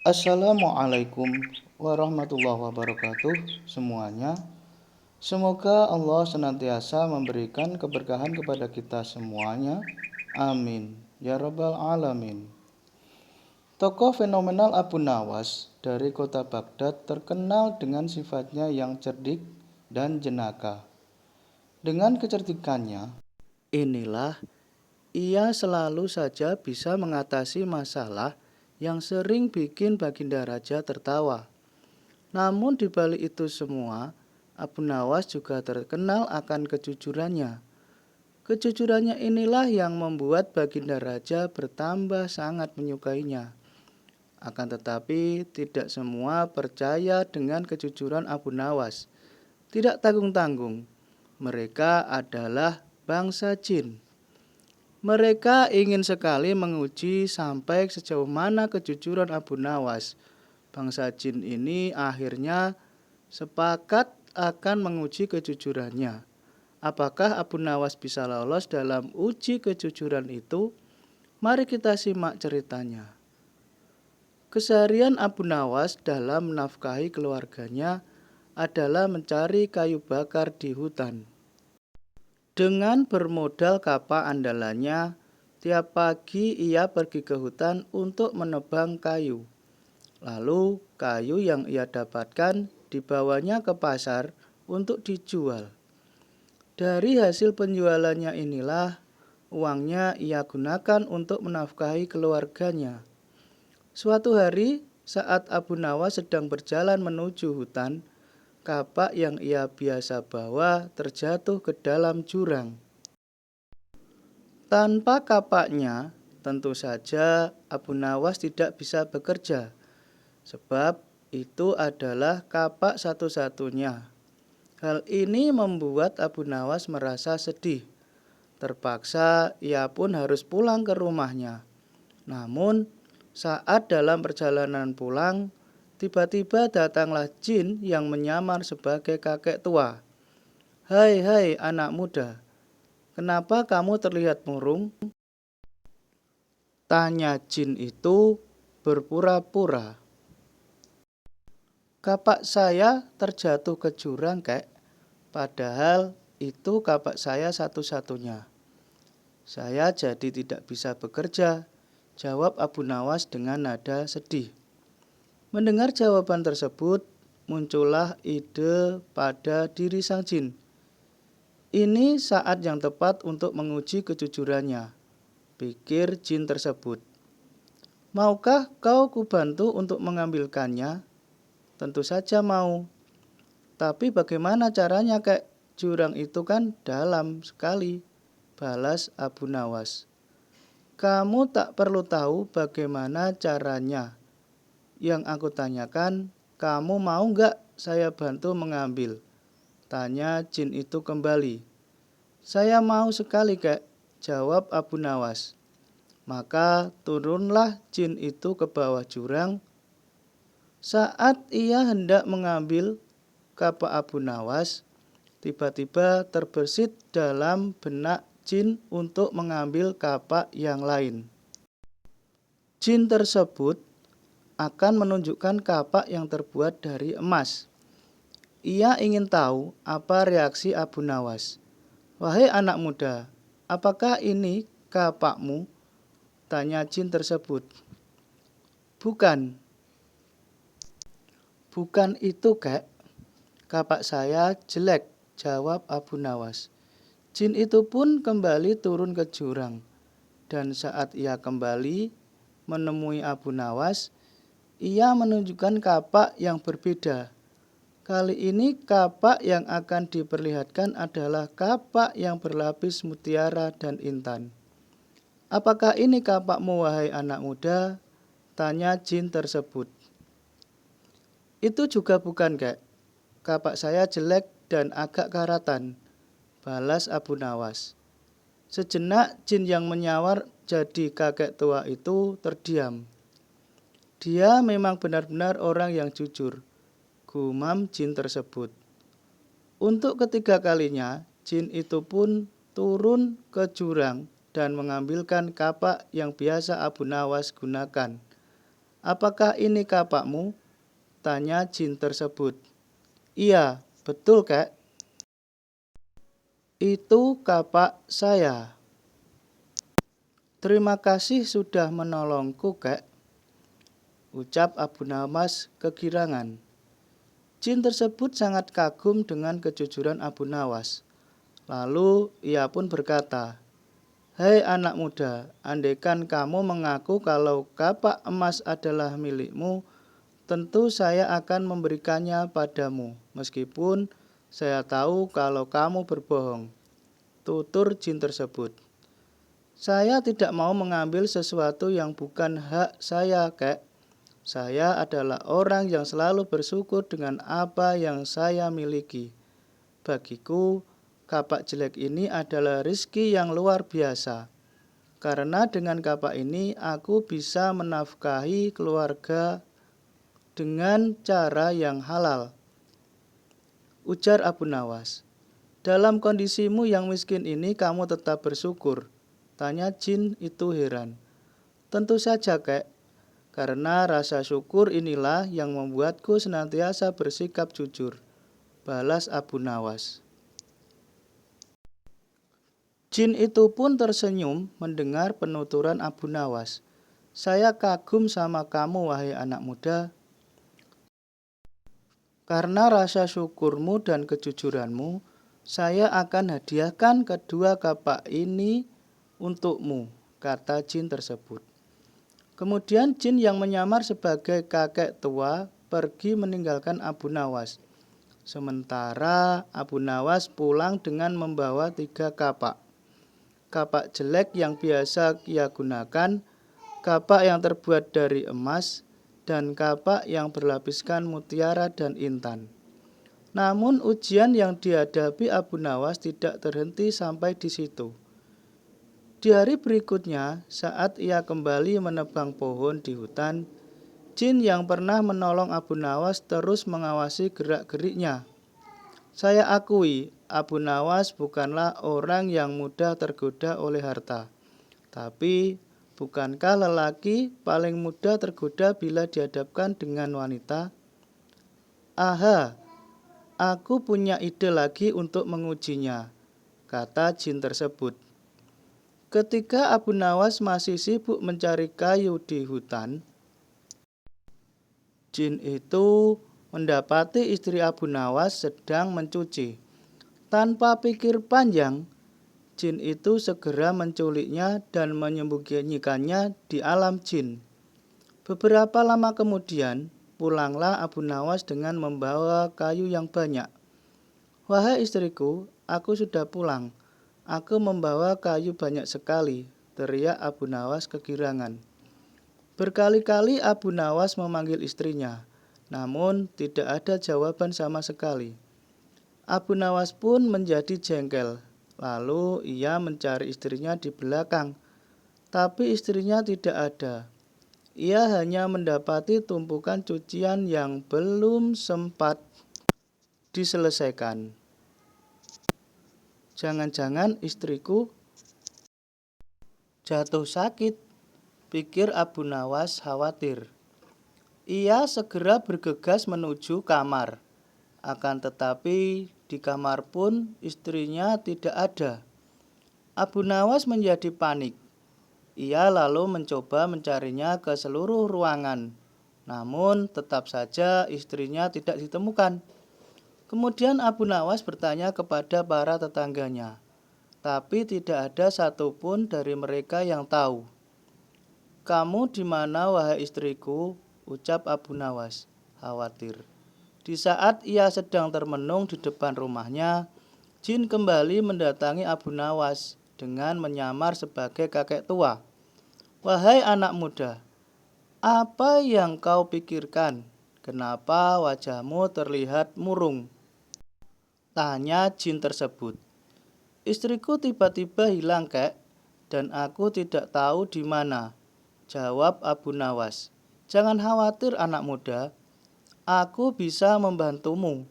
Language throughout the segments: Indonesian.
Assalamualaikum warahmatullahi wabarakatuh semuanya. Semoga Allah senantiasa memberikan keberkahan kepada kita semuanya. Amin. Ya Rabbal Alamin. Tokoh fenomenal Abu Nawas dari kota Baghdad terkenal dengan sifatnya yang cerdik dan jenaka. Dengan kecerdikannya, inilah ia selalu saja bisa mengatasi masalah yang sering bikin Baginda Raja tertawa. Namun di balik itu semua, Abu Nawas juga terkenal akan kejujurannya. Kejujurannya inilah yang membuat Baginda Raja bertambah sangat menyukainya. Akan tetapi tidak semua percaya dengan kejujuran Abu Nawas. Tidak tanggung-tanggung, mereka adalah bangsa jin. Mereka ingin sekali menguji sampai sejauh mana kejujuran Abu Nawas. Bangsa jin ini akhirnya sepakat akan menguji kejujurannya. Apakah Abu Nawas bisa lolos dalam uji kejujuran itu? Mari kita simak ceritanya. Keseharian Abu Nawas dalam menafkahi keluarganya adalah mencari kayu bakar di hutan. Dengan bermodal kapal andalannya, tiap pagi ia pergi ke hutan untuk menebang kayu. Lalu kayu yang ia dapatkan dibawanya ke pasar untuk dijual. Dari hasil penjualannya inilah uangnya ia gunakan untuk menafkahi keluarganya. Suatu hari saat Abu Nawas sedang berjalan menuju hutan, kapak yang ia biasa bawa terjatuh ke dalam jurang. Tanpa kapaknya, tentu saja Abu Nawas tidak bisa bekerja, sebab itu adalah kapak satu-satunya. Hal ini membuat Abu Nawas merasa sedih. Terpaksa ia pun harus pulang ke rumahnya. Namun, saat dalam perjalanan pulang, tiba-tiba datanglah jin yang menyamar sebagai kakek tua. "Hai, hai anak muda, kenapa kamu terlihat murung?" tanya jin itu berpura-pura. "Kapak saya terjatuh ke jurang, kek. Padahal itu kapak saya satu-satunya. Saya jadi tidak bisa bekerja," jawab Abu Nawas dengan nada sedih. Mendengar jawaban tersebut, muncullah ide pada diri sang jin. Ini saat yang tepat untuk menguji kejujurannya, pikir jin tersebut. "Maukah kau kubantu untuk mengambilkannya?" "Tentu saja mau. Tapi bagaimana caranya, kek? Jurang itu kan dalam sekali," balas Abu Nawas. "Kamu tak perlu tahu bagaimana caranya. Yang aku tanyakan, kamu mau nggak saya bantu mengambil?" tanya jin itu kembali. "Saya mau sekali, kek," jawab Abu Nawas. Maka turunlah jin itu ke bawah jurang. Saat ia hendak mengambil kapak Abu Nawas, tiba-tiba terbersit dalam benak jin untuk mengambil kapak yang lain. Jin tersebut akan menunjukkan kapak yang terbuat dari emas. Ia ingin tahu apa reaksi Abu Nawas. "Wahai anak muda, apakah ini kapakmu?" tanya jin tersebut. "Bukan. Bukan itu, kek. Kapak saya jelek," jawab Abu Nawas. Jin itu pun kembali turun ke jurang. Dan saat ia kembali menemui Abu Nawas, ia menunjukkan kapak yang berbeda. Kali ini kapak yang akan diperlihatkan adalah kapak yang berlapis mutiara dan intan. "Apakah ini kapakmu, wahai anak muda?" tanya jin tersebut. "Itu juga bukan, kek. Kapak saya jelek dan agak karatan," balas Abu Nawas. Sejenak jin yang menyawar jadi kakek tua itu terdiam. "Dia memang benar-benar orang yang jujur," gumam jin tersebut. Untuk ketiga kalinya, jin itu pun turun ke jurang dan mengambilkan kapak yang biasa Abu Nawas gunakan. Apakah ini kapakmu? Tanya jin tersebut. Iya, betul kek. Itu kapak saya. Terima kasih sudah menolongku kek, ucap Abu Nawas kegirangan. Jin tersebut sangat kagum dengan kejujuran Abu Nawas. Lalu ia pun berkata, "Hei anak muda, andaikan kamu mengaku kalau kapak emas adalah milikmu, tentu saya akan memberikannya padamu, meskipun saya tahu kalau kamu berbohong," tutur jin tersebut. "Saya tidak mau mengambil sesuatu yang bukan hak saya, kek. Saya adalah orang yang selalu bersyukur dengan apa yang saya miliki. Bagiku, kapak jelek ini adalah rezeki yang luar biasa. Karena dengan kapak ini aku bisa menafkahi keluarga dengan cara yang halal," ujar Abu Nawas. "Dalam kondisimu yang miskin ini kamu tetap bersyukur?" Tanya jin itu heran. "Tentu saja kek, karena rasa syukur inilah yang membuatku senantiasa bersikap jujur," balas Abu Nawas. Jin itu pun tersenyum mendengar penuturan Abu Nawas. "Saya kagum sama kamu wahai anak muda. Karena rasa syukurmu dan kejujuranmu, saya akan hadiahkan kedua kapak ini untukmu," kata jin tersebut. Kemudian jin yang menyamar sebagai kakek tua pergi meninggalkan Abu Nawas. Sementara Abu Nawas pulang dengan membawa 3 kapak. Kapak jelek yang biasa ia gunakan, kapak yang terbuat dari emas, dan kapak yang berlapiskan mutiara dan intan. Namun ujian yang dihadapi Abu Nawas tidak terhenti sampai di situ. Di hari berikutnya, saat ia kembali menebang pohon di hutan, jin yang pernah menolong Abu Nawas terus mengawasi gerak-geriknya. Saya akui, Abu Nawas bukanlah orang yang mudah tergoda oleh harta. Tapi, bukankah lelaki paling mudah tergoda bila dihadapkan dengan wanita? Aha, aku punya ide lagi untuk mengujinya, kata jin tersebut. Ketika Abu Nawas masih sibuk mencari kayu di hutan, jin itu mendapati istri Abu Nawas sedang mencuci. Tanpa pikir panjang, jin itu segera menculiknya dan menyembunyikannya di alam jin. Beberapa lama kemudian, pulanglah Abu Nawas dengan membawa kayu yang banyak. "Wahai istriku, aku sudah pulang. Aku membawa kayu banyak sekali," teriak Abu Nawas kegirangan. Berkali-kali Abu Nawas memanggil istrinya, namun tidak ada jawaban sama sekali. Abu Nawas pun menjadi jengkel. Lalu ia mencari istrinya di belakang, tapi istrinya tidak ada. Ia hanya mendapati tumpukan cucian yang belum sempat diselesaikan. "Jangan-jangan istriku jatuh sakit," pikir Abu Nawas khawatir. Ia segera bergegas menuju kamar. Akan tetapi di kamar pun istrinya tidak ada. Abu Nawas menjadi panik. Ia lalu mencoba mencarinya ke seluruh ruangan. Namun tetap saja istrinya tidak ditemukan. Kemudian Abu Nawas bertanya kepada para tetangganya, tapi tidak ada satupun dari mereka yang tahu. "Kamu di mana wahai istriku?" ucap Abu Nawas, khawatir. Di saat ia sedang termenung di depan rumahnya, jin kembali mendatangi Abu Nawas dengan menyamar sebagai kakek tua. "Wahai anak muda, apa yang kau pikirkan? Kenapa wajahmu terlihat murung?" tanya jin tersebut. "Istriku tiba-tiba hilang, kek, dan aku tidak tahu di mana," jawab Abu Nawas. "Jangan khawatir anak muda, aku bisa membantumu.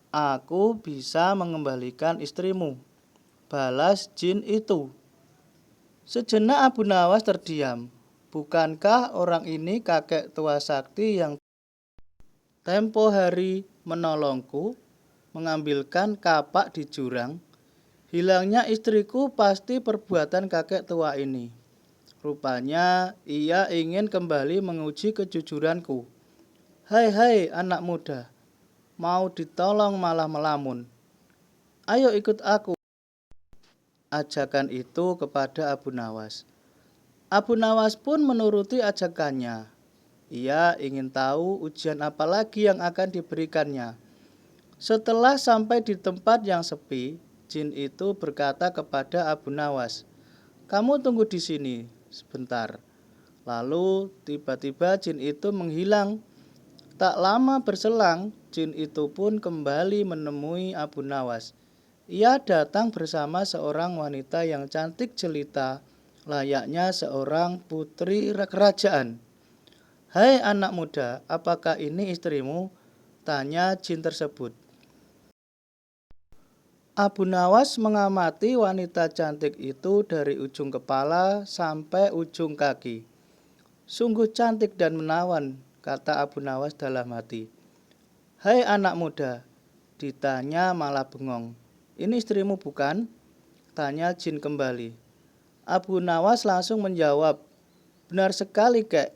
Aku bisa mengembalikan istrimu," balas jin itu. Sejenak Abu Nawas terdiam. Bukankah orang ini kakek tua sakti yang tempo hari menolongku, mengambilkan kapak di jurang? Hilangnya istriku pasti perbuatan kakek tua ini. Rupanya ia ingin kembali menguji kejujuranku. Hai hai anak muda, mau ditolong malah melamun. Ayo ikut aku. Ajakan itu kepada Abu Nawas. Abu Nawas pun menuruti ajakannya. Ia ingin tahu ujian apa lagi yang akan diberikannya. Setelah sampai di tempat yang sepi, jin itu berkata kepada Abu Nawas, "Kamu tunggu di sini sebentar." Lalu tiba-tiba jin itu menghilang. Tak lama berselang, jin itu pun kembali menemui Abu Nawas. Ia datang bersama seorang wanita yang cantik jelita, layaknya seorang putri kerajaan. Hai anak muda, apakah ini istrimu? Tanya jin tersebut. Abu Nawas mengamati wanita cantik itu dari ujung kepala sampai ujung kaki. Sungguh cantik dan menawan, kata Abu Nawas dalam hati. Hai anak muda, ditanya malah bengong. Ini istrimu bukan? Tanya jin kembali. Abu Nawas langsung menjawab, benar sekali kek,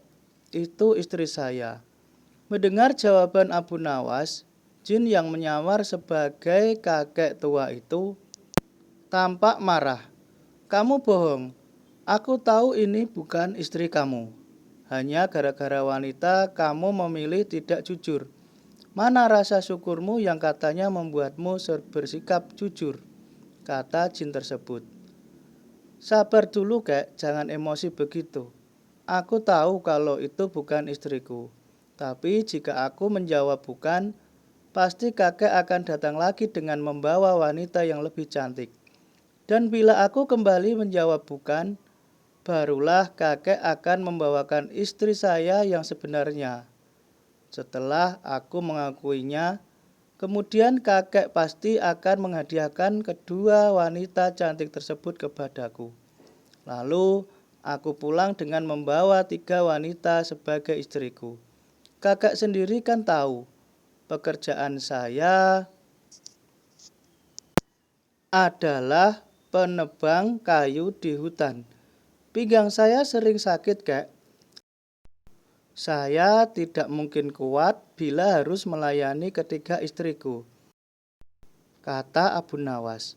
itu istri saya. Mendengar jawaban Abu Nawas, jin yang menyamar sebagai kakek tua itu tampak marah. Kamu bohong, aku tahu ini bukan istri kamu. Hanya gara-gara wanita kamu memilih tidak jujur. Mana rasa syukurmu yang katanya membuatmu bersikap jujur? Kata jin tersebut. Sabar dulu kek, jangan emosi begitu. Aku tahu kalau itu bukan istriku. Tapi jika aku menjawab bukan, pasti kakek akan datang lagi dengan membawa wanita yang lebih cantik. Dan bila aku kembali menjawab bukan, barulah kakek akan membawakan istri saya yang sebenarnya. Setelah aku mengakuinya, kemudian kakek pasti akan menghadiahkan kedua wanita cantik tersebut kepadaku. Lalu aku pulang dengan membawa 3 wanita sebagai istriku. Kakak sendiri kan tahu, pekerjaan saya adalah penebang kayu di hutan. Pinggang saya sering sakit, Kak. Saya tidak mungkin kuat bila harus melayani ketiga istriku, kata Abu Nawas.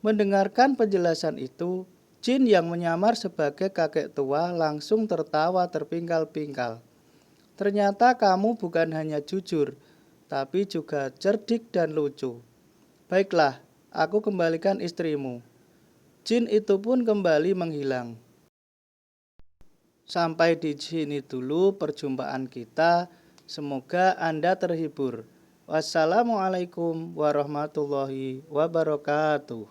Mendengarkan penjelasan itu, jin yang menyamar sebagai kakek tua langsung tertawa terpingkal-pingkal. Ternyata kamu bukan hanya jujur, tapi juga cerdik dan lucu. Baiklah, aku kembalikan istrimu. Jin itu pun kembali menghilang. Sampai di sini dulu perjumpaan kita. Semoga Anda terhibur. Wassalamualaikum warahmatullahi wabarakatuh.